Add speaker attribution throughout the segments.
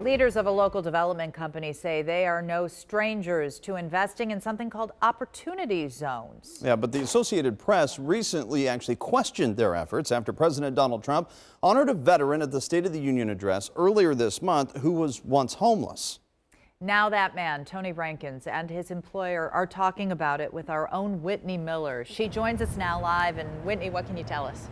Speaker 1: Leaders of a local development company say they are no strangers to investing in something called opportunity zones.
Speaker 2: Yeah, but the Associated Press recently actually questioned their efforts after President Donald Trump honored a veteran at the State of the Union address earlier this month who was once homeless.
Speaker 1: Now that man, Tony Rankins, and his employer are talking about it with our own Whitney Miller. She joins us now live. And Whitney, what can you tell us?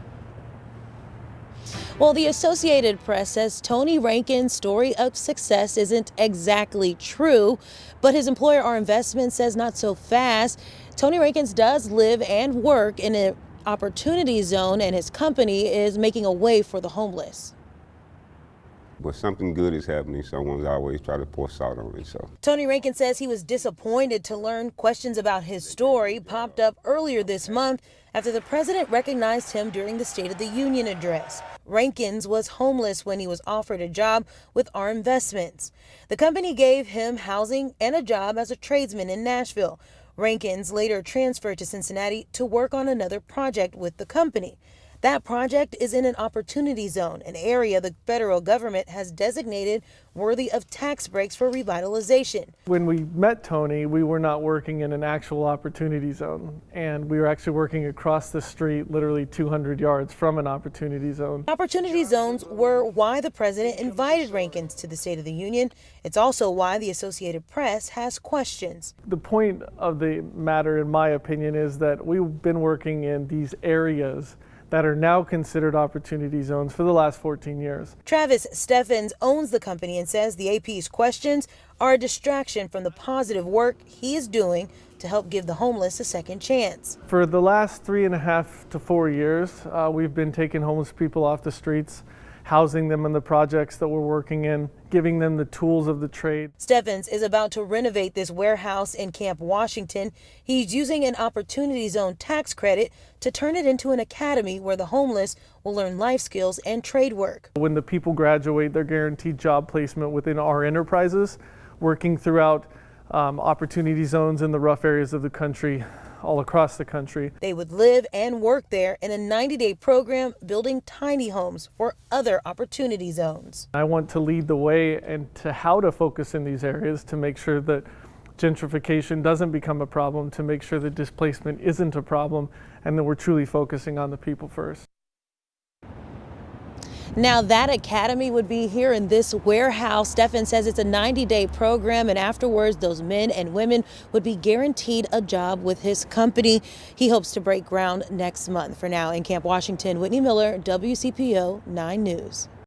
Speaker 3: Well, the Associated Press says Tony Rankins' story of success isn't exactly true, but his employer, Our Investment, says not so fast. Tony Rankins does live and work in an opportunity zone, and his company is making a way for the homeless.
Speaker 4: But something good is happening, someone's always try to pour salt on it. So
Speaker 3: Tony Rankins says he was disappointed to learn questions about his story popped up earlier this month after the president recognized him during the State of the Union address. Rankins was homeless when he was offered a job with Our Investments. The company gave him housing and a job as a tradesman in Nashville. Rankins later transferred to Cincinnati to work on another project with the company. That project is in an opportunity zone, an area the federal government has designated worthy of tax breaks for revitalization.
Speaker 5: When we met Tony, we were not working in an actual opportunity zone, and we were actually working across the street, literally 200 yards from an opportunity zone.
Speaker 3: Opportunity zones were why the president invited Rankins to the State of the Union. It's also why the Associated Press has questions.
Speaker 5: The point of the matter, in my opinion, is that we've been working in these areas that are now considered opportunity zones for the last 14 years.
Speaker 3: Travis Steffens owns the company and says the AP's questions are a distraction from the positive work he is doing to help give the homeless a second chance.
Speaker 5: For the last 3.5 to 4 years, we've been taking homeless people off the streets, housing them in the projects that we're working in, giving them the tools of the trade.
Speaker 3: Steffens is about to renovate this warehouse in Camp Washington. He's using an opportunity zone tax credit to turn it into an academy where the homeless will learn life skills and trade work.
Speaker 5: When the people graduate, they're guaranteed job placement within our enterprises, working throughout opportunity zones in the rough areas of the country, all across the country.
Speaker 3: They would live and work there in a 90-day program building tiny homes for other opportunity zones.
Speaker 5: I want to lead the way and to how to focus in these areas to make sure that gentrification doesn't become a problem, to make sure that displacement isn't a problem, and that we're truly focusing on the people first.
Speaker 3: Now that academy would be here in this warehouse. Steffens says it's a 90-day program, and afterwards those men and women would be guaranteed a job with his company. He hopes to break ground next month. For now, in Camp Washington, Whitney Miller, WCPO 9 News.